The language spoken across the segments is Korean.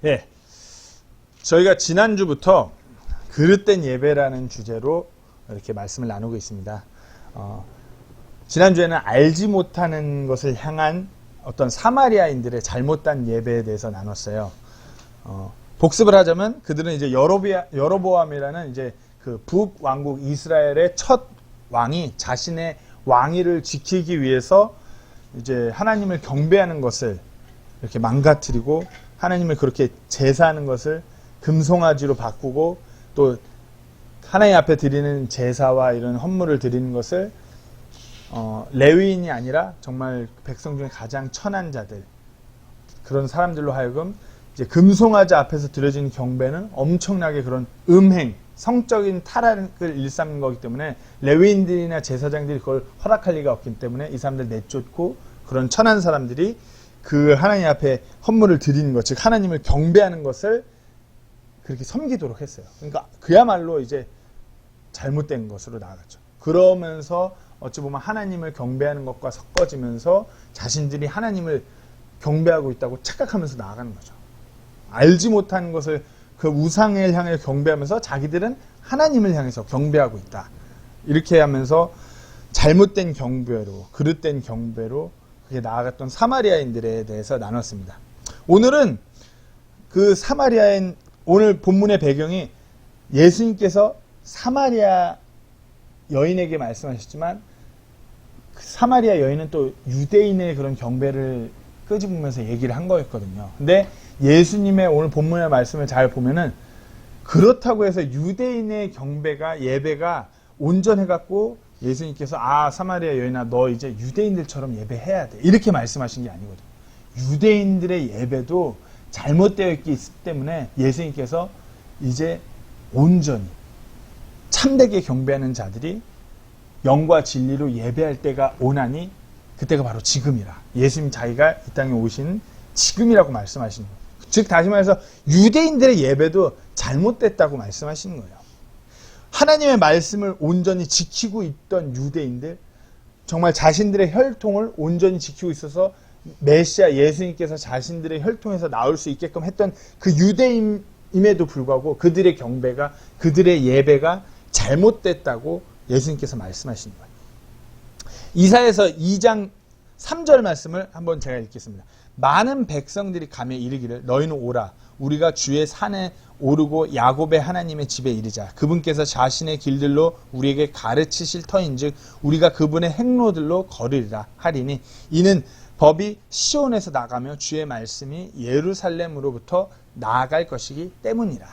예, 저희가 지난주부터 그릇된 예배라는 주제로 이렇게 말씀을 나누고 있습니다. 지난주에는 알지 못하는 것을 향한 어떤 사마리아인들의 잘못된 예배에 대해서 나눴어요. 복습을 하자면 그들은 이제 여로보암이라는 이제 그 북왕국 이스라엘의 첫 왕이 자신의 왕위를 지키기 위해서 이제 하나님을 경배하는 것을 이렇게 망가뜨리고 하나님을 그렇게 제사하는 것을 금송아지로 바꾸고 또 하나님 앞에 드리는 제사와 이런 헌물을 드리는 것을 레위인이 아니라 정말 백성 중에 가장 천한 자들 그런 사람들로 하여금 이제 금송아지 앞에서 드려지는 경배는 엄청나게 그런 음행, 성적인 타락을 일삼는 거기 때문에 레위인들이나 제사장들이 그걸 허락할 리가 없기 때문에 이 사람들 내쫓고 그런 천한 사람들이 그 하나님 앞에 헌물을 드리는 것, 즉 하나님을 경배하는 것을 그렇게 섬기도록 했어요. 그러니까 그야말로 이제 잘못된 것으로 나아갔죠. 그러면서 어찌 보면 하나님을 경배하는 것과 섞어지면서 자신들이 하나님을 경배하고 있다고 착각하면서 나아가는 거죠. 알지 못하는 것을 그 우상을 향해 경배하면서 자기들은 하나님을 향해서 경배하고 있다. 이렇게 하면서 잘못된 경배로, 그릇된 경배로 그게 나아갔던 사마리아인들에 대해서 나눴습니다. 오늘은 그 사마리아인, 오늘 본문의 배경이 예수님께서 사마리아 여인에게 말씀하셨지만 그 사마리아 여인은 또 유대인의 그런 경배를 끄집으면서 얘기를 한 거였거든요. 근데 예수님의 오늘 본문의 말씀을 잘 보면은 그렇다고 해서 유대인의 경배가 예배가 온전해갖고 예수님께서 사마리아 여인아 너 이제 유대인들처럼 예배해야 돼 이렇게 말씀하신 게 아니거든요. 유대인들의 예배도 잘못되어 있기 때문에 예수님께서 이제 온전히 참되게 경배하는 자들이 영과 진리로 예배할 때가 오나니 그때가 바로 지금이라. 예수님 자기가 이 땅에 오신 지금이라고 말씀하시는 거예요. 즉 다시 말해서 유대인들의 예배도 잘못됐다고 말씀하시는 거예요. 하나님의 말씀을 온전히 지키고 있던 유대인들, 정말 자신들의 혈통을 온전히 지키고 있어서 메시아 예수님께서 자신들의 혈통에서 나올 수 있게끔 했던 그 유대인임에도 불구하고 그들의 경배가, 그들의 예배가 잘못됐다고 예수님께서 말씀하시는 거예요. 이사야서 2장 3절 말씀을 한번 제가 읽겠습니다. 많은 백성들이 가며 이르기를 너희는 오라 우리가 주의 산에 오르고 야곱의 하나님의 집에 이르자. 그분께서 자신의 길들로 우리에게 가르치실 터인즉 우리가 그분의 행로들로 걸으리라 하리니 이는 법이 시온에서 나가며 주의 말씀이 예루살렘으로부터 나아갈 것이기 때문이라.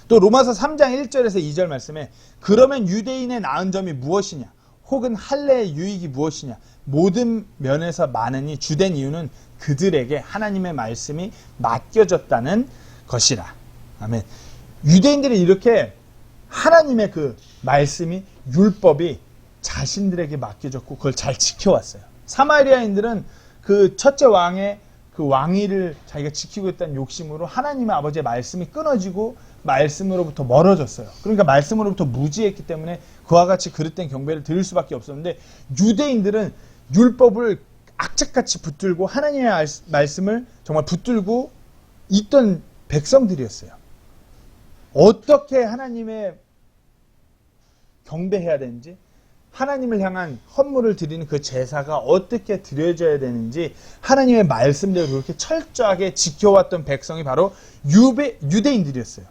또 로마서 3장 1절에서 2절 말씀에 그러면 유대인의 나은 점이 무엇이냐 혹은 할례의 유익이 무엇이냐 모든 면에서 많으니 주된 이유는 그들에게 하나님의 말씀이 맡겨졌다는 것이라. 아멘. 유대인들이 이렇게 하나님의 그 말씀이 율법이 자신들에게 맡겨졌고 그걸 잘 지켜왔어요. 사마리아인들은 그 첫째 왕의 그 왕위를 자기가 지키고 있다는 욕심으로 하나님의 아버지의 말씀이 끊어지고 말씀으로부터 멀어졌어요. 그러니까 말씀으로부터 무지했기 때문에 그와 같이 그릇된 경배를 드릴 수밖에 없었는데 유대인들은 율법을 악착같이 붙들고 하나님의 말씀을 정말 붙들고 있던 백성들이었어요. 어떻게 하나님의 경배해야 되는지, 하나님을 향한 헌물을 드리는 그 제사가 어떻게 드려져야 되는지 하나님의 말씀대로 그렇게 철저하게 지켜왔던 백성이 바로 유대인들이었어요.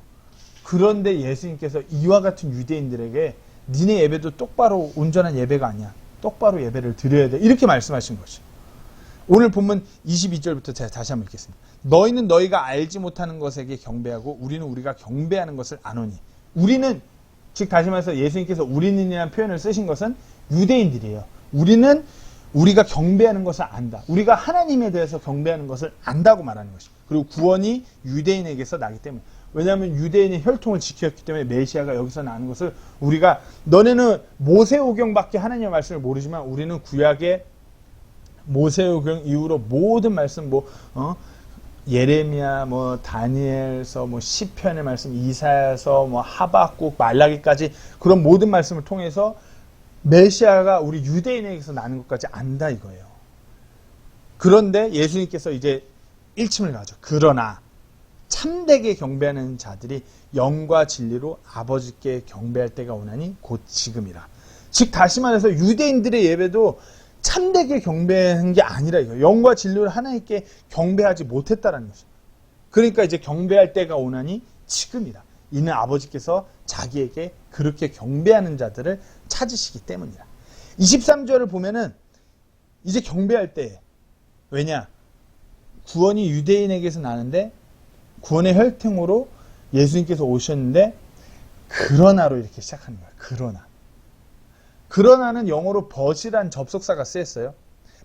그런데 예수님께서 이와 같은 유대인들에게 니네 예배도 똑바로 온전한 예배가 아니야. 똑바로 예배를 드려야 돼. 이렇게 말씀하신 것이죠. 오늘 본문 22절부터 제가 다시 한번 읽겠습니다. 너희는 너희가 알지 못하는 것에게 경배하고 우리는 우리가 경배하는 것을 아노니. 우리는 즉 다시 말해서 예수님께서 우리는이라는 표현을 쓰신 것은 유대인들이에요. 우리는 우리가 경배하는 것을 안다. 우리가 하나님에 대해서 경배하는 것을 안다고 말하는 것입니다. 그리고 구원이 유대인에게서 나기 때문에. 왜냐하면 유대인의 혈통을 지켰기 때문에 메시아가 여기서 나는 것을 우리가 너네는 모세오경밖에 하나님의 말씀을 모르지만 우리는 구약의 모세오경 이후로 모든 말씀 예레미야, 다니엘서, 시편의 말씀, 이사야서, 하박국, 말라기까지 그런 모든 말씀을 통해서 메시아가 우리 유대인에게서 나는 것까지 안다 이거예요. 그런데 예수님께서 이제 일침을 가죠. 그러나 참되게 경배하는 자들이 영과 진리로 아버지께 경배할 때가 오나니 곧 지금이라. 즉 다시 말해서 유대인들의 예배도 참되게 경배한 게 아니라 이거 영과 진리로 하나님께 경배하지 못했다라는 것이죠. 그러니까 이제 경배할 때가 오나니 지금이라. 이는 아버지께서 자기에게 그렇게 경배하는 자들을 찾으시기 때문이라. 23절을 보면은 이제 경배할 때, 왜냐? 구원이 유대인에게서 나는데 구원의 혈통으로 예수님께서 오셨는데 그러나로 이렇게 시작하는 거야. 그러나. 그러나는 영어로 but이란 접속사가 쓰였어요.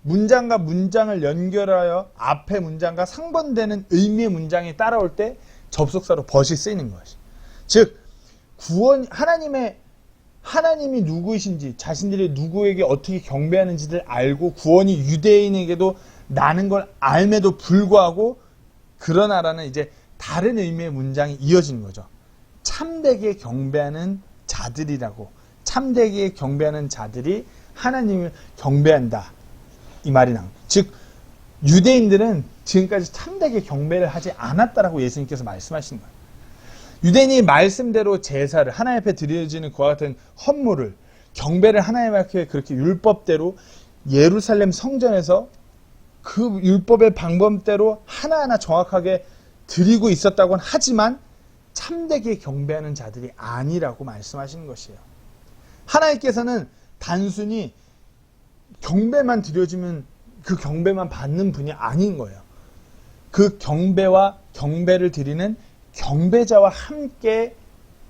문장과 문장을 연결하여 앞에 문장과 상반되는 의미의 문장이 따라올 때 접속사로 but이 쓰이는 것이. 즉 하나님이 누구이신지, 자신들이 누구에게 어떻게 경배하는지를 알고 구원이 유대인에게도 나는 걸 알매도 불구하고 그러나라는 이제 다른 의미의 문장이 이어지는 거죠. 참되게 경배하는 자들이라고. 참되게 경배하는 자들이 하나님을 경배한다. 이 말이 나옵니다. 즉 유대인들은 지금까지 참되게 경배를 하지 않았다라고 예수님께서 말씀하시는 거예요. 유대인이 말씀대로 제사를 하나님 앞에 드려지는 그와 같은 헌물을 경배를 하나님 앞에 그렇게 율법대로 예루살렘 성전에서 그 율법의 방법대로 하나하나 정확하게 드리고 있었다고는 하지만 참되게 경배하는 자들이 아니라고 말씀하시는 것이에요. 하나님께서는 단순히 경배만 드려지면 그 경배만 받는 분이 아닌 거예요. 그 경배와 경배를 드리는 경배자와 함께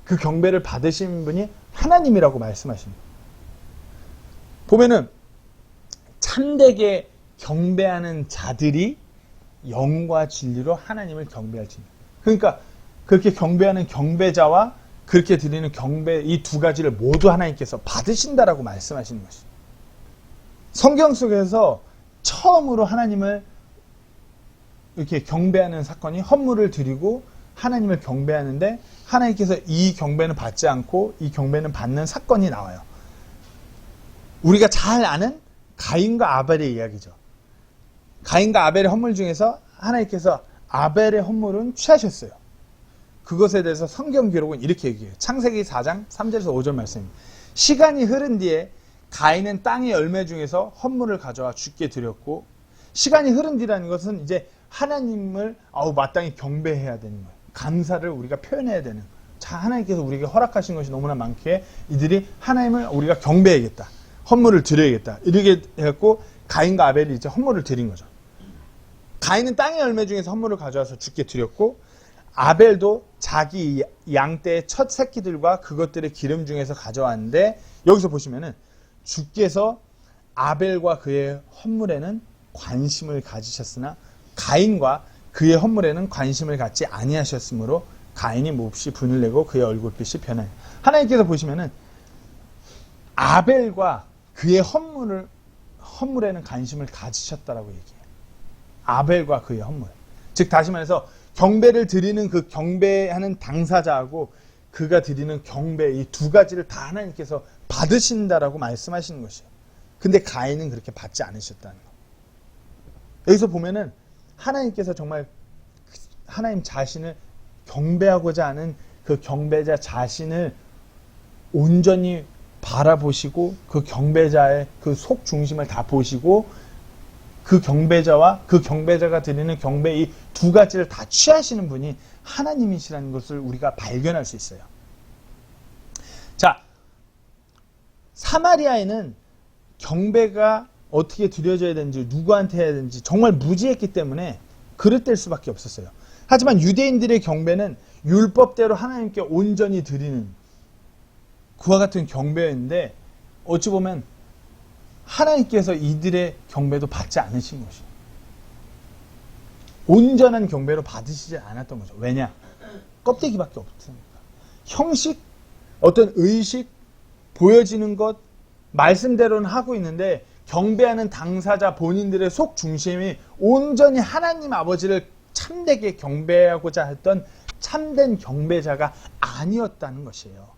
그 경배를 받으신 분이 하나님이라고 말씀하십니다. 보면은 참되게 경배하는 자들이 영과 진리로 하나님을 경배할지. 그러니까 그렇게 경배하는 경배자와 그렇게 드리는 경배 이 두 가지를 모두 하나님께서 받으신다라고 말씀하시는 것이죠. 성경 속에서 처음으로 하나님을 이렇게 경배하는 사건이 헌물을 드리고 하나님을 경배하는데 하나님께서 이 경배는 받지 않고 이 경배는 받는 사건이 나와요. 우리가 잘 아는 가인과 아벨의 이야기죠. 가인과 아벨의 헌물 중에서 하나님께서 아벨의 헌물은 취하셨어요. 그것에 대해서 성경 기록은 이렇게 얘기해요. 창세기 4장 3절에서 5절 말씀입니다. 시간이 흐른 뒤에 가인은 땅의 열매 중에서 헌물을 가져와 주께 드렸고, 시간이 흐른 뒤라는 것은 이제 하나님을 마땅히 경배해야 되는 거예요. 감사를 우리가 표현해야 되는. 자, 하나님께서 우리에게 허락하신 것이 너무나 많기에 이들이 하나님을 우리가 경배해야겠다. 헌물을 드려야겠다. 이렇게 해갖고 가인과 아벨이 이제 헌물을 드린 거죠. 가인은 땅의 열매 중에서 헌물을 가져와서 주께 드렸고, 아벨도 자기 양떼의 첫 새끼들과 그것들의 기름 중에서 가져왔는데, 여기서 보시면은 주께서 아벨과 그의 헌물에는 관심을 가지셨으나 가인과 그의 헌물에는 관심을 갖지 아니하셨으므로 가인이 몹시 분을 내고 그의 얼굴빛이 변하여. 하나님께서 보시면은 아벨과 그의 헌물에는 관심을 가지셨다라고 얘기해요. 아벨과 그의 헌물. 즉 다시 말해서 경배를 드리는 그 경배하는 당사자하고 그가 드리는 경배 이 두 가지를 다 하나님께서 받으신다라고 말씀하시는 것이에요. 근데 가인은 그렇게 받지 않으셨다는 거. 여기서 보면은 하나님께서 정말 하나님 자신을 경배하고자 하는 그 경배자 자신을 온전히 바라보시고 그 경배자의 그 속 중심을 다 보시고 그 경배자와 그 경배자가 드리는 경배 이 두 가지를 다 취하시는 분이 하나님이시라는 것을 우리가 발견할 수 있어요. 자, 사마리아에는 경배가 어떻게 드려져야 되는지 누구한테 해야 되는지 정말 무지했기 때문에 그릇될 수밖에 없었어요. 하지만 유대인들의 경배는 율법대로 하나님께 온전히 드리는 그와 같은 경배였는데 어찌 보면 하나님께서 이들의 경배도 받지 않으신 것이에요. 온전한 경배로 받으시지 않았던 거죠. 왜냐? 껍데기밖에 없으니까. 형식, 어떤 의식, 보여지는 것, 말씀대로는 하고 있는데 경배하는 당사자 본인들의 속 중심이 온전히 하나님 아버지를 참되게 경배하고자 했던 참된 경배자가 아니었다는 것이에요.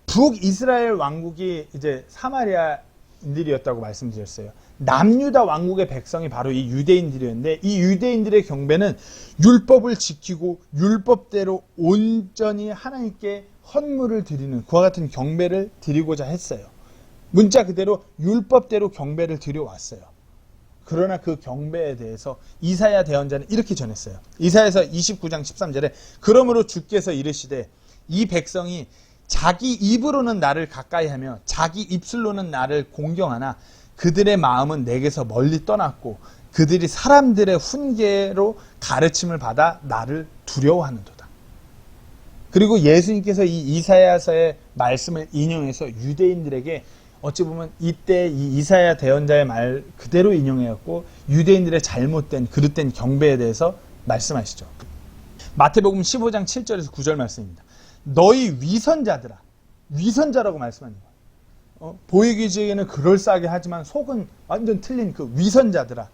북이스라엘 왕국이 이제 사마리아인들이었다고 말씀드렸어요. 남유다 왕국의 백성이 바로 이 유대인들이었는데, 이 유대인들의 경배는 율법을 지키고 율법대로 온전히 하나님께 헌물을 드리는 그와 같은 경배를 드리고자 했어요. 문자 그대로 율법대로 경배를 드려왔어요. 그러나 그 경배에 대해서 이사야 대언자는 이렇게 전했어요. 이사야서 29장 13절에 그러므로 주께서 이르시되 이 백성이 자기 입으로는 나를 가까이하며 자기 입술로는 나를 공경하나 그들의 마음은 내게서 멀리 떠났고 그들이 사람들의 훈계로 가르침을 받아 나를 두려워하는도다. 그리고 예수님께서 이 이사야서의 말씀을 인용해서 유대인들에게 어찌 보면 이때 이 이사야 대언자의 말 그대로 인용해갖고 유대인들의 잘못된 그릇된 경배에 대해서 말씀하시죠. 마태복음 15장 7절에서 9절 말씀입니다. 너희 위선자들아, 위선자라고 말씀하는 거예요. 보이기에는 그럴싸하게 하지만 속은 완전 틀린 그 위선자들아,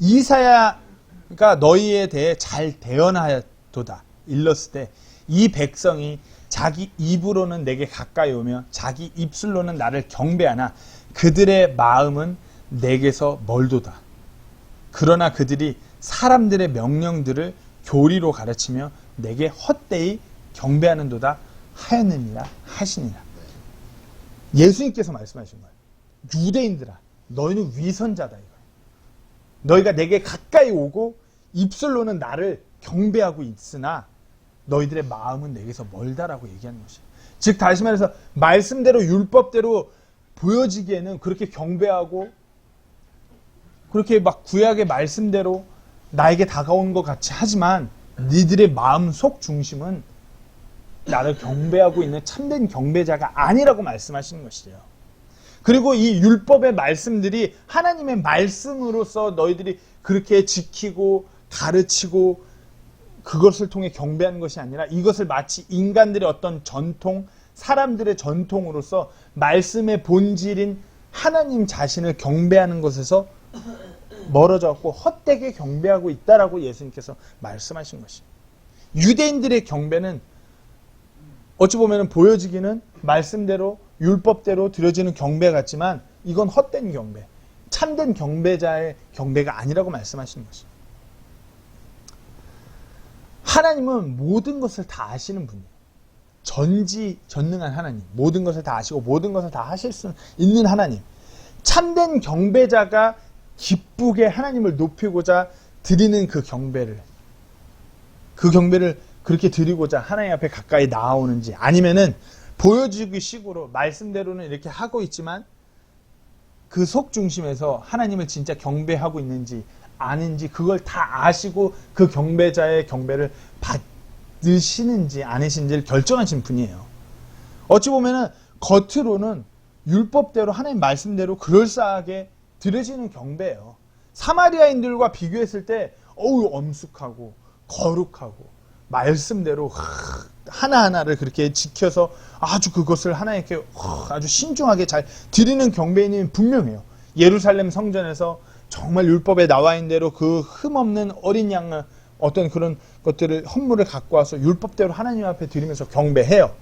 이사야가 너희에 대해 잘 대언하였도다. 일렀을 때 이 백성이 자기 입으로는 내게 가까이 오며 자기 입술로는 나를 경배하나 그들의 마음은 내게서 멀도다. 그러나 그들이 사람들의 명령들을 교리로 가르치며 내게 헛되이 경배하는도다 하였느니라 하시니라. 예수님께서 말씀하신 거예요. 유대인들아, 너희는 위선자다 이거예요. 너희가 내게 가까이 오고 입술로는 나를 경배하고 있으나 너희들의 마음은 내게서 멀다라고 얘기하는 것이에요. 즉 다시 말해서 말씀대로 율법대로 보여지기에는 그렇게 경배하고 그렇게 막 구약의 말씀대로 나에게 다가온 것 같이 하지만 니들의 마음 속 중심은 나를 경배하고 있는 참된 경배자가 아니라고 말씀하시는 것이에요. 그리고 이 율법의 말씀들이 하나님의 말씀으로서 너희들이 그렇게 지키고 가르치고 그것을 통해 경배하는 것이 아니라 이것을 마치 인간들의 어떤 전통, 사람들의 전통으로서 말씀의 본질인 하나님 자신을 경배하는 것에서 멀어졌고 헛되게 경배하고 있다라고 예수님께서 말씀하신 것이에요. 유대인들의 경배는 어찌 보면 보여지기는 말씀대로 율법대로 드려지는 경배 같지만 이건 헛된 경배, 참된 경배자의 경배가 아니라고 말씀하시는 것이에요. 하나님은 모든 것을 다 아시는 분이에요. 전지전능한 하나님, 모든 것을 다 아시고 모든 것을 다 하실 수 있는 하나님. 참된 경배자가 기쁘게 하나님을 높이고자 드리는 그 경배를 그렇게 드리고자 하나님 앞에 가까이 나아오는지, 아니면은 보여주기 식으로 말씀대로는 이렇게 하고 있지만 그 속 중심에서 하나님을 진짜 경배하고 있는지 아닌지, 그걸 다 아시고 그 경배자의 경배를 받으시는지 아니신지를 결정하신 분이에요. 어찌 보면은 겉으로는 율법대로 하나님 말씀대로 그럴싸하게 드려지는 경배예요. 사마리아인들과 비교했을 때 엄숙하고 거룩하고 말씀대로 하나하나를 그렇게 지켜서 아주 그것을 하나님께 아주 신중하게 잘 드리는 경배인은 분명해요. 예루살렘 성전에서 정말 율법에 나와 있는 대로 그 흠없는 어린 양을 어떤 그런 것들을 헌물을 갖고 와서 율법대로 하나님 앞에 드리면서 경배해요.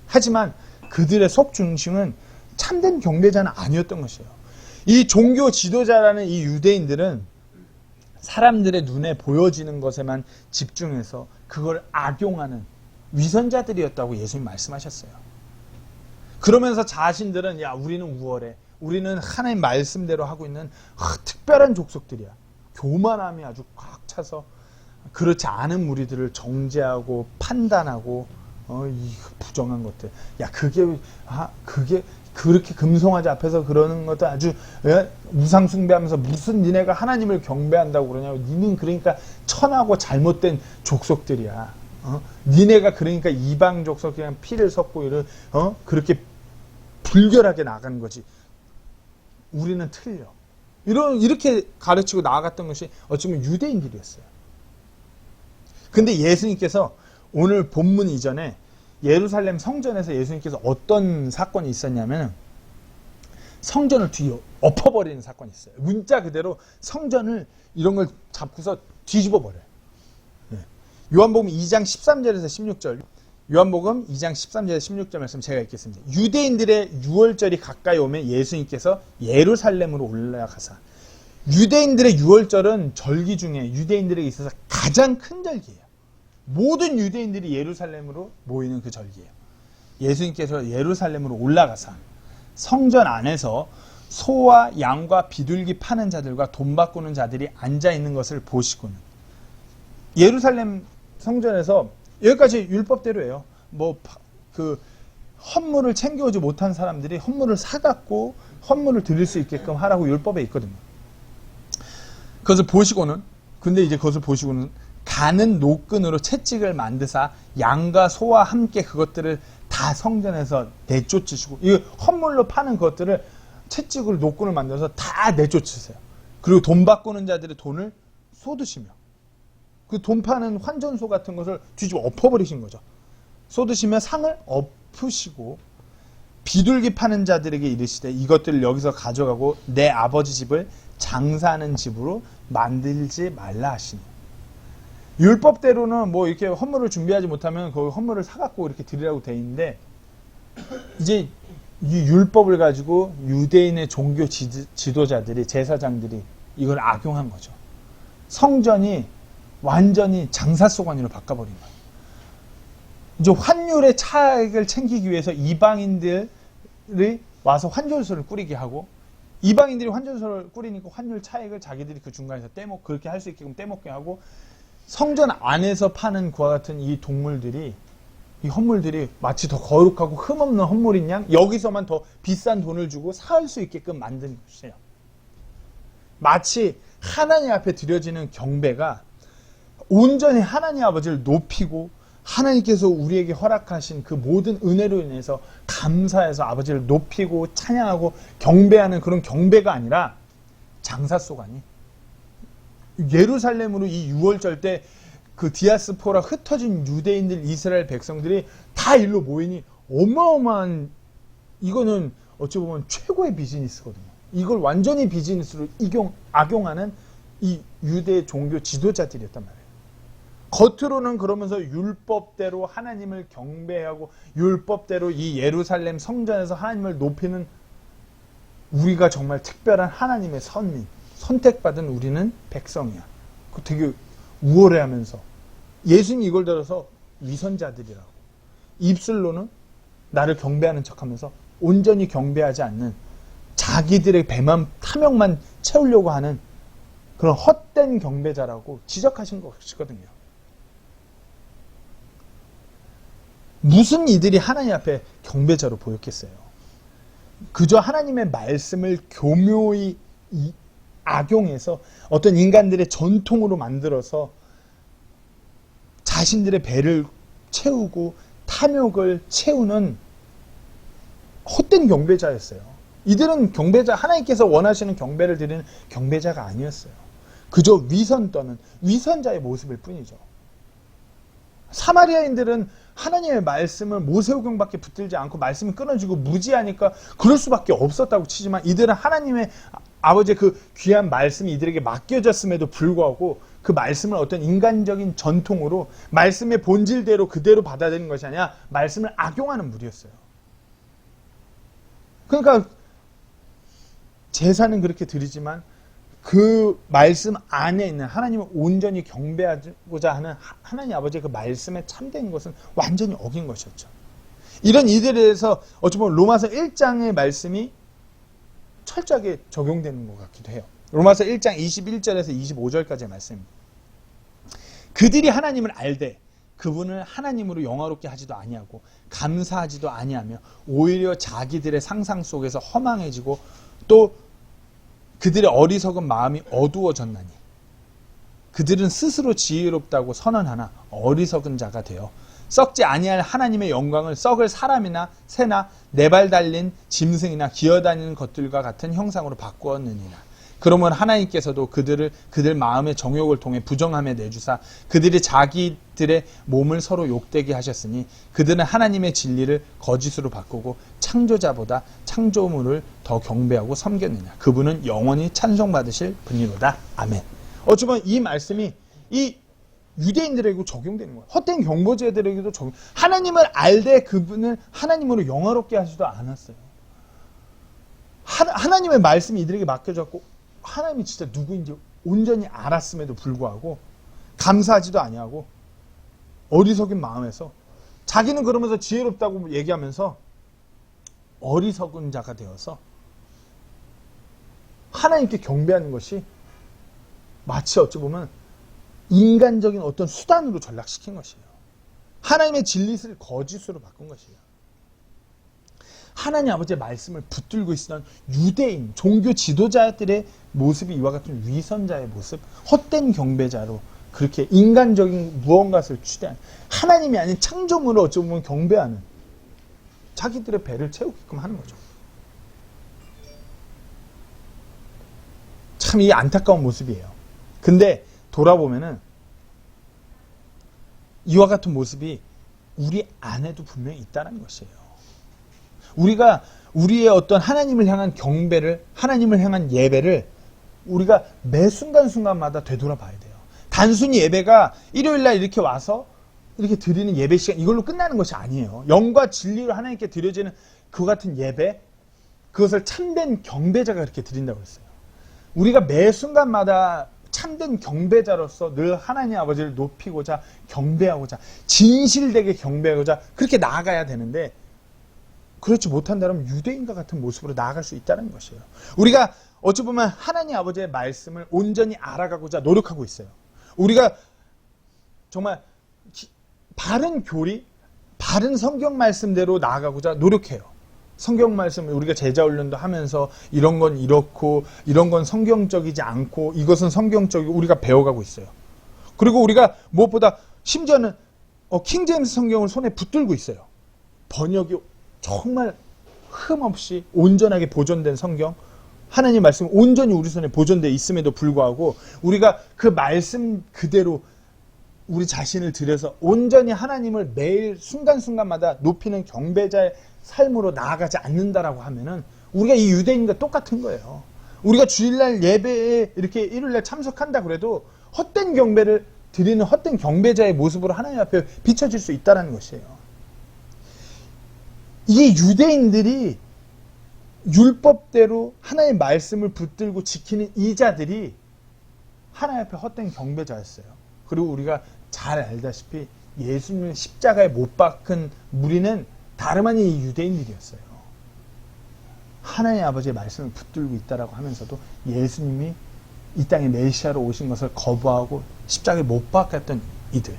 하지만 그들의 속 중심은 참된 경배자는 아니었던 것이에요. 이 종교 지도자라는 이 유대인들은 사람들의 눈에 보여지는 것에만 집중해서 그걸 악용하는 위선자들이었다고 예수님 말씀하셨어요. 그러면서 자신들은 우리는 우월해, 우리는 하나님 말씀대로 하고 있는 특별한 족속들이야. 교만함이 아주 꽉 차서 그렇지 않은 무리들을 정죄하고 판단하고 이 부정한 것들. 그게 그렇게 금송아지 앞에서 그러는 것도 아주 우상 숭배하면서 무슨 니네가 하나님을 경배한다고 그러냐고. 니는 그러니까 천하고 잘못된 족속들이야. 니네가 그러니까 이방 족속이랑 피를 섞고 그렇게 불결하게 나가는 거지. 우리는 틀려. 이렇게 가르치고 나아갔던 것이 어쩌면 유대인들이었어요. 근데 예수님께서 오늘 본문 이전에 예루살렘 성전에서 예수님께서 어떤 사건이 있었냐면 성전을 엎어버리는 사건이 있어요. 문자 그대로 성전을 이런 걸 잡고서 뒤집어 버려요. 요한복음 2장 13절에서 16절. 요한복음 2장 13절 16절 말씀 제가 읽겠습니다. 유대인들의 유월절이 가까이 오면 예수님께서 예루살렘으로 올라가사. 유대인들의 유월절은 절기 중에 유대인들에게 있어서 가장 큰 절기예요. 모든 유대인들이 예루살렘으로 모이는 그 절기예요. 예수님께서 예루살렘으로 올라가사 성전 안에서 소와 양과 비둘기 파는 자들과 돈 바꾸는 자들이 앉아 있는 것을 보시고는, 예루살렘 성전에서 여기까지 율법대로예요. 그 헌물을 챙겨오지 못한 사람들이 헌물을 사갖고 헌물을 드릴 수 있게끔 하라고 율법에 있거든요. 그것을 보시고는, 근데 이제 그것을 보시고는 가는 노끈으로 채찍을 만드사 양과 소와 함께 그것들을 다 성전에서 내쫓으시고, 이 헌물로 파는 것들을 채찍으로 노끈을 만들어서 다 내쫓으세요. 그리고 돈 바꾸는 자들의 돈을 쏟으시며, 그 돈 파는 환전소 같은 것을 뒤집어 엎어버리신 거죠. 쏟으시며 상을 엎으시고 비둘기 파는 자들에게 이르시되 이것들을 여기서 가져가고 내 아버지 집을 장사하는 집으로 만들지 말라 하시니. 율법대로는 뭐 이렇게 헌물을 준비하지 못하면 그 헌물을 사갖고 이렇게 드리라고 돼 있는데, 이제 이 율법을 가지고 유대인의 종교 지도자들이, 제사장들이 이걸 악용한 거죠. 성전이 완전히 장사소관으로 바꿔버린 거예요. 이제 환율의 차익을 챙기기 위해서 이방인들이 와서 환전소를 꾸리게 하고, 이방인들이 환전소를 꾸리니까 환율 차익을 자기들이 그 중간에서 그렇게 할 수 있게끔 떼먹게 하고, 성전 안에서 파는 그와 같은 이 동물들이, 이 헌물들이 마치 더 거룩하고 흠없는 헌물인 양 여기서만 더 비싼 돈을 주고 살 수 있게끔 만든 것이에요. 마치 하나님 앞에 드려지는 경배가 온전히 하나님 아버지를 높이고 하나님께서 우리에게 허락하신 그 모든 은혜로 인해서 감사해서 아버지를 높이고 찬양하고 경배하는 그런 경배가 아니라 장사소관이, 예루살렘으로 이 유월절 때 그 디아스포라 흩어진 유대인들, 이스라엘 백성들이 다 일로 모이니 어마어마한, 이거는 어찌 보면 최고의 비즈니스거든요. 이걸 완전히 비즈니스로 악용하는 이 유대 종교 지도자들이었단 말이에요. 겉으로는 그러면서 율법대로 하나님을 경배하고 율법대로 이 예루살렘 성전에서 하나님을 높이는, 우리가 정말 특별한 하나님의 선민, 선택받은 우리는 백성이야. 그 되게 우월해하면서 예수님 이걸 들어서 위선자들이라고, 입술로는 나를 경배하는 척하면서 온전히 경배하지 않는, 자기들의 배만 탐욕만 채우려고 하는 그런 헛된 경배자라고 지적하신 것이거든요. 무슨 이들이 하나님 앞에 경배자로 보였겠어요? 그저 하나님의 말씀을 교묘히 악용해서 어떤 인간들의 전통으로 만들어서 자신들의 배를 채우고 탐욕을 채우는 헛된 경배자였어요. 이들은 경배자, 하나님께서 원하시는 경배를 드리는 경배자가 아니었어요. 그저 위선 떠는 위선자의 모습일 뿐이죠. 사마리아인들은 하나님의 말씀을 모세오경밖에 붙들지 않고 말씀이 끊어지고 무지하니까 그럴 수밖에 없었다고 치지만, 이들은 하나님의 아버지의 그 귀한 말씀이 이들에게 맡겨졌음에도 불구하고 그 말씀을 어떤 인간적인 전통으로 말씀의 본질대로 그대로 받아들이는 것이 아니라 말씀을 악용하는 무리였어요. 그러니까 제사는 그렇게 드리지만 그 말씀 안에 있는 하나님을 온전히 경배하고자 하는 하나님 아버지의 그 말씀에 참된 것은 완전히 어긴 것이었죠. 이런 이들에 대해서 어찌 보면 로마서 1장의 말씀이 철저하게 적용되는 것 같기도 해요. 로마서 1장 21절에서 25절까지의 말씀입니다. 그들이 하나님을 알되 그분을 하나님으로 영화롭게 하지도 아니하고 감사하지도 아니하며 오히려 자기들의 상상 속에서 허망해지고 또 그들의 어리석은 마음이 어두워졌나니 그들은 스스로 지혜롭다고 선언하나 어리석은 자가 되어 썩지 아니할 하나님의 영광을 썩을 사람이나 새나 네 발 달린 짐승이나 기어다니는 것들과 같은 형상으로 바꾸었느니라. 그러면 하나님께서도 그들 마음의 정욕을 통해 부정함에 내주사 그들이 자기들의 몸을 서로 욕되게 하셨으니 그들은 하나님의 진리를 거짓으로 바꾸고 창조자보다 창조물을 더 경배하고 섬겼느냐. 그분은 영원히 찬송받으실 분이로다. 아멘. 어쩌면 이 말씀이 이 유대인들에게도 적용되는 거예요. 헛된 경보자들에게도 적용. 하나님을 알되 그분을 하나님으로 영화롭게 하지도 않았어요. 하나님의 말씀이 이들에게 맡겨졌고 하나님이 진짜 누구인지 온전히 알았음에도 불구하고 감사하지도 아니하고 어리석은 마음에서 자기는 그러면서 지혜롭다고 얘기하면서 어리석은 자가 되어서 하나님께 경배하는 것이 마치 어찌 보면 인간적인 어떤 수단으로 전락시킨 것이에요. 하나님의 진리를 거짓으로 바꾼 것이에요. 하나님 아버지의 말씀을 붙들고 있었던 유대인, 종교 지도자들의 모습이 이와 같은 위선자의 모습, 헛된 경배자로 그렇게 인간적인 무언가를 추대한 하나님이 아닌 창조물을 어찌 보면 경배하는 자기들의 배를 채우게끔 하는 거죠. 참 이 안타까운 모습이에요. 근데 돌아보면은 이와 같은 모습이 우리 안에도 분명히 있다는 것이에요. 우리가 우리의 어떤 하나님을 향한 경배를, 하나님을 향한 예배를 우리가 매 순간순간마다 되돌아봐야 돼요. 단순히 예배가 일요일날 이렇게 와서 이렇게 드리는 예배 시간 이걸로 끝나는 것이 아니에요. 영과 진리로 하나님께 드려지는 그 같은 예배, 그것을 참된 경배자가 그렇게 드린다고 했어요. 우리가 매 순간마다 참된 경배자로서 늘 하나님 아버지를 높이고자 경배하고자 진실되게 경배하고자 그렇게 나아가야 되는데 그렇지 못한다면 유대인과 같은 모습으로 나아갈 수 있다는 것이에요. 우리가 어찌 보면 하나님 아버지의 말씀을 온전히 알아가고자 노력하고 있어요. 우리가 정말 바른 교리, 바른 성경 말씀대로 나아가고자 노력해요. 성경 말씀을 우리가 제자 훈련도 하면서 이런 건 이렇고 이런 건 성경적이지 않고 이것은 성경적이고 우리가 배워가고 있어요. 그리고 우리가 무엇보다 심지어는 킹제임스 성경을 손에 붙들고 있어요. 번역이 정말 흠없이 온전하게 보존된 성경, 하나님 말씀 온전히 우리 손에 보존되어 있음에도 불구하고 우리가 그 말씀 그대로 우리 자신을 들여서 온전히 하나님을 매일 순간순간마다 높이는 경배자의 삶으로 나아가지 않는다라고 하면은 우리가 이 유대인과 똑같은 거예요. 우리가 주일날 예배에 이렇게 일요일날 참석한다 그래도 헛된 경배를 드리는 헛된 경배자의 모습으로 하나님 앞에 비춰질 수 있다는 것이에요. 이 유대인들이 율법대로 하나님의 말씀을 붙들고 지키는 이 자들이 하나님 앞에 헛된 경배자였어요. 그리고 우리가 잘 알다시피 예수님을 십자가에 못 박은 무리는 다름 아닌 이 유대인들이었어요. 하나님 아버지의 말씀을 붙들고 있다라고 하면서도 예수님이 이 땅에 메시아로 오신 것을 거부하고 십자가에 못 박았던 이들.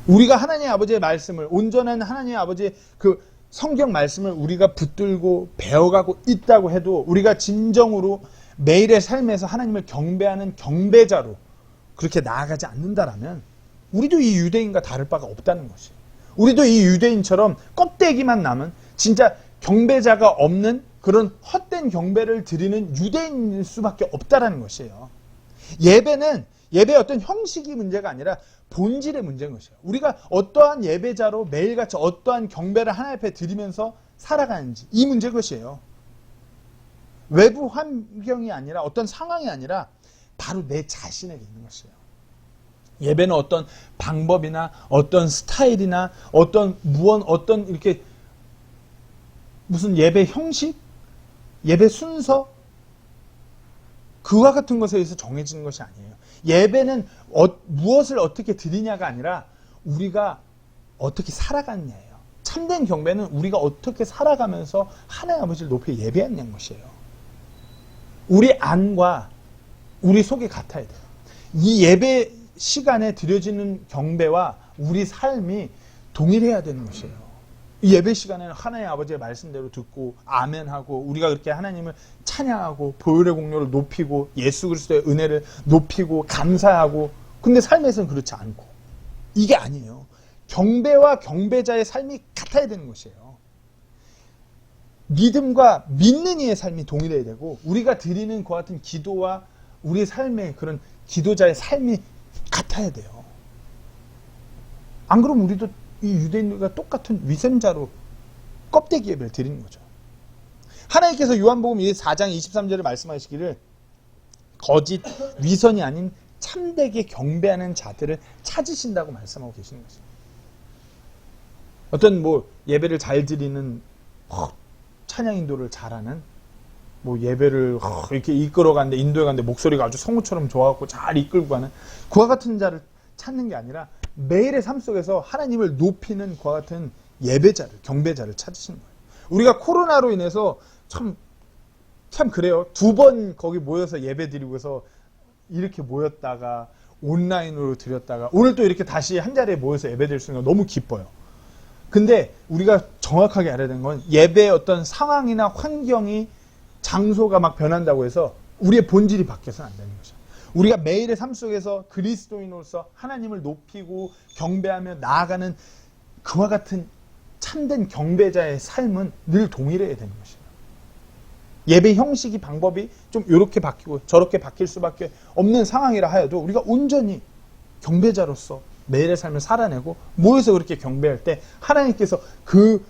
우리가 하나님 아버지의 말씀을 온전한 하나님 아버지의 그 성경 말씀을 우리가 붙들고 배워가고 있다고 해도 우리가 진정으로 매일의 삶에서 하나님을 경배하는 경배자로 그렇게 나아가지 않는다라면 우리도 이 유대인과 다를 바가 없다는 것이에요. 우리도 이 유대인처럼 껍데기만 남은 진짜 경배자가 없는 그런 헛된 경배를 드리는 유대인일 수밖에 없다는 것이에요. 예배의 어떤 형식이 문제가 아니라 본질의 문제인 것이에요. 우리가 어떠한 예배자로 매일같이 어떠한 경배를 하나님 앞에 드리면서 살아가는지 이 문제인 것이에요. 외부 환경이 아니라 어떤 상황이 아니라 바로 내 자신에게 있는 것이에요. 예배는 어떤 방법이나 어떤 스타일이나 어떤 이렇게 무슨 예배 형식, 예배 순서 그와 같은 것에 의해서 정해지는 것이 아니에요. 예배는 무엇을 어떻게 드리냐가 아니라 우리가 어떻게 살아갔냐예요. 참된 경배는 우리가 어떻게 살아가면서 하나님 아버지를 높이 예배하는 것이에요. 우리 안과 우리 속이 같아야 돼요. 이 예배 시간에 드려지는 경배와 우리 삶이 동일해야 되는 것이에요. 이 예배 시간에는 하나님 아버지의 말씀대로 듣고 아멘하고 우리가 그렇게 하나님을 찬양하고 보혈의 공로를 높이고 예수 그리스도의 은혜를 높이고 감사하고 근데 삶에서는 그렇지 않고 이게 아니에요. 경배와 경배자의 삶이 같아야 되는 것이에요. 믿음과 믿는 이의 삶이 동일해야 되고 우리가 드리는 그와 같은 기도와 우리의 삶의 그런 기도자의 삶이 같아야 돼요. 안 그러면 우리도 이 유대인들과 똑같은 위선자로 껍데기 예배를 드리는 거죠. 하나님께서 요한복음 4장 23절에 말씀하시기를 거짓 위선이 아닌 참되게 경배하는 자들을 찾으신다고 말씀하고 계시는 것입니다. 어떤 뭐 예배를 잘 드리는 찬양 인도를 잘하는 뭐 예배를 이렇게 이끌어가는데 인도에 가는데 목소리가 아주 성우처럼 좋아갖고 잘 이끌고 가는 그와 같은 자를 찾는 게 아니라 매일의 삶 속에서 하나님을 높이는 그와 같은 예배자를 경배자를 찾으시는 거예요. 우리가 코로나로 인해서 참 그래요. 2번 거기 모여서 예배 드리고서 이렇게 모였다가 온라인으로 드렸다가 오늘 또 이렇게 다시 한 자리에 모여서 예배 드릴 수 있는 거 너무 기뻐요. 근데 우리가 정확하게 알아야 되는 건 예배의 어떤 상황이나 환경이 장소가 막 변한다고 해서 우리의 본질이 바뀌어서는 안 되는 거죠. 우리가 매일의 삶 속에서 그리스도인으로서 하나님을 높이고 경배하며 나아가는 그와 같은 참된 경배자의 삶은 늘 동일해야 되는 것이에요. 예배 형식이 방법이 좀 이렇게 바뀌고 저렇게 바뀔 수밖에 없는 상황이라 하여도 우리가 온전히 경배자로서 매일의 삶을 살아내고 모여서 그렇게 경배할 때 하나님께서 그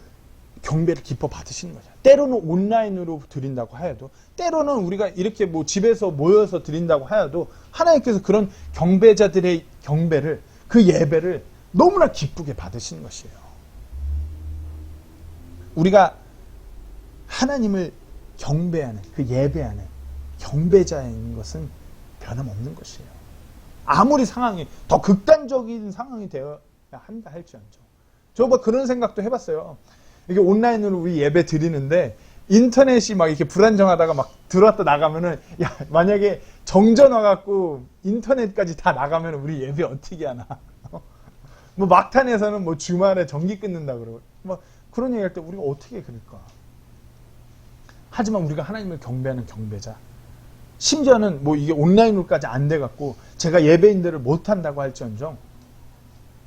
경배를 기뻐 받으시는 거죠. 때로는 온라인으로 드린다고 하여도 때로는 우리가 이렇게 뭐 집에서 모여서 드린다고 하여도 하나님께서 그런 경배자들의 경배를 그 예배를 너무나 기쁘게 받으시는 것이에요. 우리가 하나님을 경배하는 그 예배하는 경배자인 것은 변함없는 것이에요. 아무리 상황이 더 극단적인 상황이 되어야 한다 할지언정. 저 뭐 그런 생각도 해봤어요. 이게 온라인으로 우리 예배 드리는데 인터넷이 막 이렇게 불안정하다가 막 들어왔다 나가면은 야 만약에 정전 와갖고 인터넷까지 다 나가면 우리 예배 어떻게 하나. 뭐 막탄에서는 뭐 주말에 전기 끊는다 그러고 뭐 그런 얘기할 때 우리가 어떻게 그럴까. 하지만 우리가 하나님을 경배하는 경배자, 심지어는 뭐 이게 온라인으로까지 안 돼갖고 제가 예배인들을 못한다고 할지언정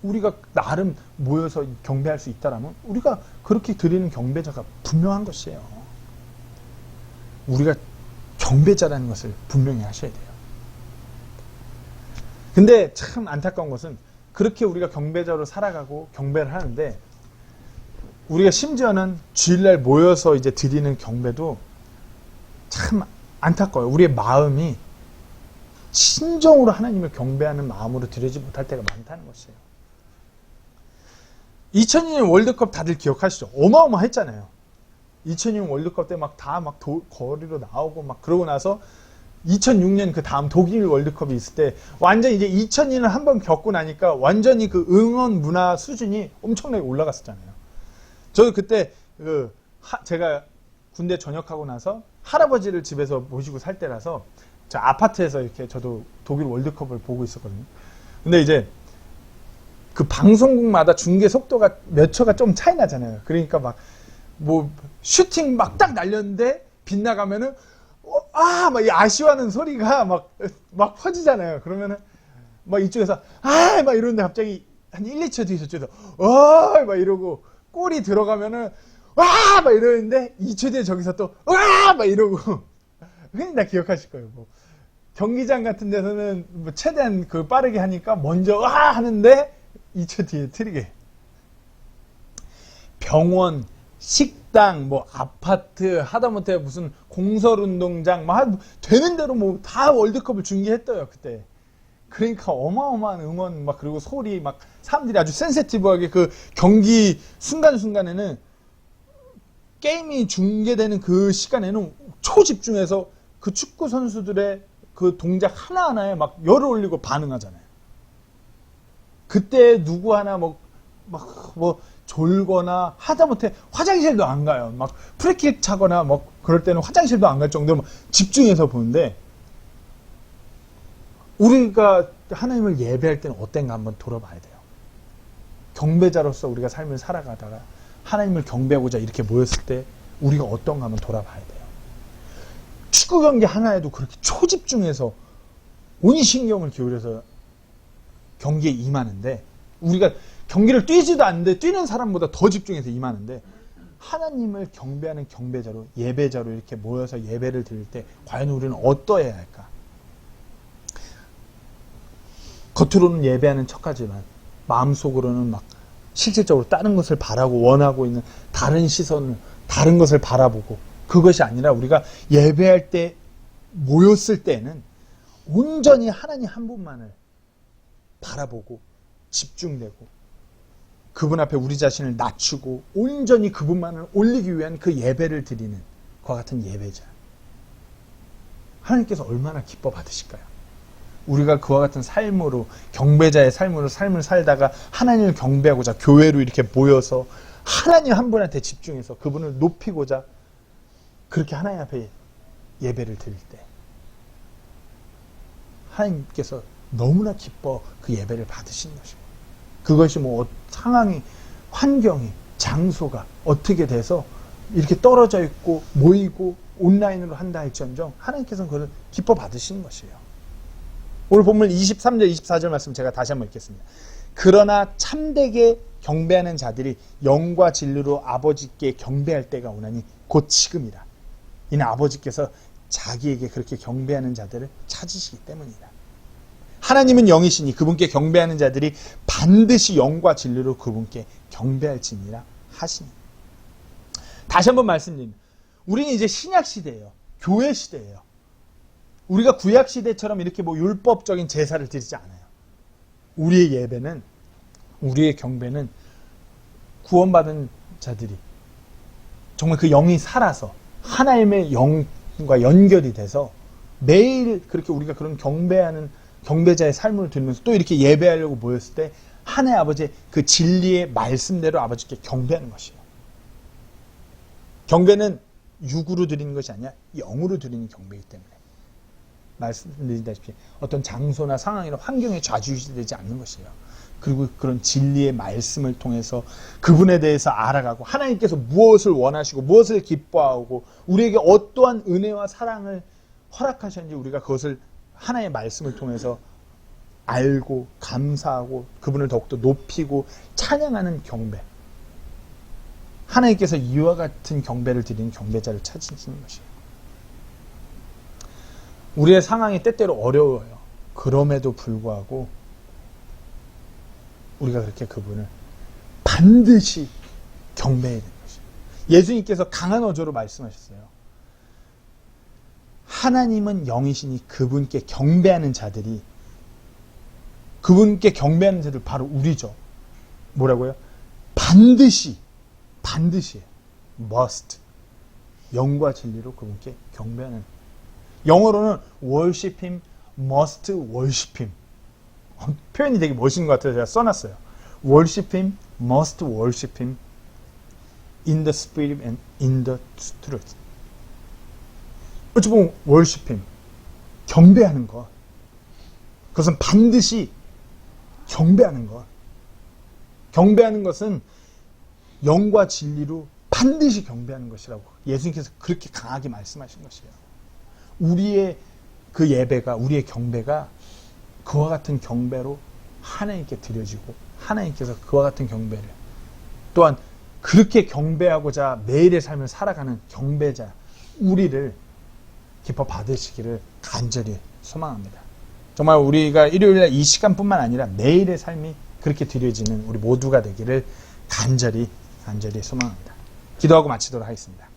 우리가 나름 모여서 경배할 수 있다라면 우리가 그렇게 드리는 경배자가 분명한 것이에요. 우리가 경배자라는 것을 분명히 하셔야 돼요. 근데 참 안타까운 것은 그렇게 우리가 경배자로 살아가고 경배를 하는데 우리가 심지어는 주일날 모여서 이제 드리는 경배도 참 안타까워요. 우리의 마음이 진정으로 하나님을 경배하는 마음으로 드리지 못할 때가 많다는 것이에요. 2002년 월드컵 다들 기억하시죠? 어마어마했잖아요. 2002년 월드컵 때 막 다 막 거리로 나오고 막 그러고 나서 2006년 그 다음 독일 월드컵이 있을 때 완전 이제 2002년 한번 겪고 나니까 완전히 그 응원 문화 수준이 엄청나게 올라갔었잖아요. 저도 그때 제가 군대 전역하고 나서 할아버지를 집에서 모시고 살 때라서 저 아파트에서 이렇게 저도 독일 월드컵을 보고 있었거든요. 근데 이제 그 방송국마다 중계 속도가 몇 초가 좀 차이 나잖아요. 그러니까 막 뭐 슈팅 막 딱 날렸는데 빗나가면은 막 아쉬워하는 소리가 막 퍼지잖아요. 그러면은 막 이쪽에서 막 이러는데 갑자기 한 1, 2초 뒤에 저쪽에서 막 이러고 골이 들어가면은 막 이러는데 2초 뒤에 저기서 또 막 이러고 흔히 다 기억하실 거예요. 뭐 경기장 같은 데서는 뭐 최대한 그 빠르게 하니까 먼저 하는데 2초 뒤에 틀리게. 병원, 식당, 뭐 아파트, 하다못해 무슨 공설운동장, 막 되는 대로 뭐 다 월드컵을 중계했어요 그때. 그러니까 어마어마한 응원 막 그리고 소리 막 사람들이 아주 센시티브하게 그 경기 순간순간에는 게임이 중계되는 그 시간에는 초집중해서 그 축구 선수들의 그 동작 하나하나에 막 열을 올리고 반응하잖아요. 그때 누구 하나 뭐 졸거나 하다못해 화장실도 안 가요. 막 프리킥 차거나 뭐 그럴 때는 화장실도 안 갈 정도로 집중해서 보는데 우리가 하나님을 예배할 때는 어땠가 한번 돌아봐야 돼요. 경배자로서 우리가 삶을 살아가다가 하나님을 경배하고자 이렇게 모였을 때 우리가 어떤가 한번 돌아봐야 돼요. 축구 경기 하나에도 그렇게 초집중해서 온 신경을 기울여서 경기에 임하는데 우리가 경기를 뛰지도 않는데 뛰는 사람보다 더 집중해서 임하는데 하나님을 경배하는 경배자로 예배자로 이렇게 모여서 예배를 드릴 때 과연 우리는 어떠해야 할까? 겉으로는 예배하는 척하지만 마음속으로는 막 실질적으로 다른 것을 바라고 원하고 있는 다른 시선을 다른 것을 바라보고 그것이 아니라 우리가 예배할 때 모였을 때는 온전히 하나님 한 분만을 바라보고 집중되고 그분 앞에 우리 자신을 낮추고 온전히 그분만을 올리기 위한 그 예배를 드리는 그와 같은 예배자. 하나님께서 얼마나 기뻐 받으실까요? 우리가 그와 같은 삶으로 경배자의 삶으로 삶을 살다가 하나님을 경배하고자 교회로 이렇게 모여서 하나님 한 분한테 집중해서 그분을 높이고자 그렇게 하나님 앞에 예배를 드릴 때 하나님께서 너무나 기뻐 그 예배를 받으시는 것입니다. 그것이 뭐 상황이, 환경이, 장소가 어떻게 돼서 이렇게 떨어져 있고 모이고 온라인으로 한다 할지언정 하나님께서는 그걸 기뻐 받으시는 것이에요. 오늘 본문 23절 24절 말씀 제가 다시 한번 읽겠습니다. 그러나 참되게 경배하는 자들이 영과 진리로 아버지께 경배할 때가 오나니 곧 지금이라. 이는 아버지께서 자기에게 그렇게 경배하는 자들을 찾으시기 때문이다. 하나님은 영이시니 그분께 경배하는 자들이 반드시 영과 진리로 그분께 경배할지니라 하시니. 다시 한번 말씀드립니다. 우리는 이제 신약 시대예요. 교회 시대예요. 우리가 구약 시대처럼 이렇게 뭐 율법적인 제사를 드리지 않아요. 우리의 예배는, 우리의 경배는 구원받은 자들이 정말 그 영이 살아서 하나님의 영과 연결이 돼서 매일 그렇게 우리가 그런 경배하는 경배자의 삶을 들으면서 또 이렇게 예배하려고 모였을 때 하나님 아버지의 그 진리의 말씀대로 아버지께 경배하는 것이에요. 경배는 육으로 드리는 것이 아니라 영으로 드리는 경배이기 때문에 말씀드린다시피 어떤 장소나 상황이나 환경에 좌지우지되지 않는 것이에요. 그리고 그런 진리의 말씀을 통해서 그분에 대해서 알아가고 하나님께서 무엇을 원하시고 무엇을 기뻐하고 우리에게 어떠한 은혜와 사랑을 허락하셨는지 우리가 그것을 하나님의 말씀을 통해서 알고 감사하고 그분을 더욱더 높이고 찬양하는 경배. 하나님께서 이와 같은 경배를 드리는 경배자를 찾으시는 것이에요. 우리의 상황이 때때로 어려워요. 그럼에도 불구하고 우리가 그렇게 그분을 반드시 경배해야 되는 것이에요. 예수님께서 강한 어조로 말씀하셨어요. 하나님은 영이시니 그분께 경배하는 자들이, 그분께 경배하는 자들 바로 우리죠. 뭐라고요? 반드시 must 영과 진리로 그분께 경배하는. 영어로는 worship him, must worship him. 표현이 되게 멋있는 것 같아서 제가 써놨어요. worship him, must worship him in the spirit and in the truth. 어찌 보면 worship him, 경배하는 것. 그것은 반드시 경배하는 것. 경배하는 것은 영과 진리로 반드시 경배하는 것이라고 예수님께서 그렇게 강하게 말씀하신 것이에요. 우리의 그 예배가, 우리의 경배가 그와 같은 경배로 하나님께 드려지고 하나님께서 그와 같은 경배를 또한 그렇게 경배하고자 매일의 삶을 살아가는 경배자 우리를 기뻐 받으시기를 간절히 소망합니다. 정말 우리가 일요일날 이 시간뿐만 아니라 매일의 삶이 그렇게 드려지는 우리 모두가 되기를 간절히 소망합니다. 기도하고 마치도록 하겠습니다.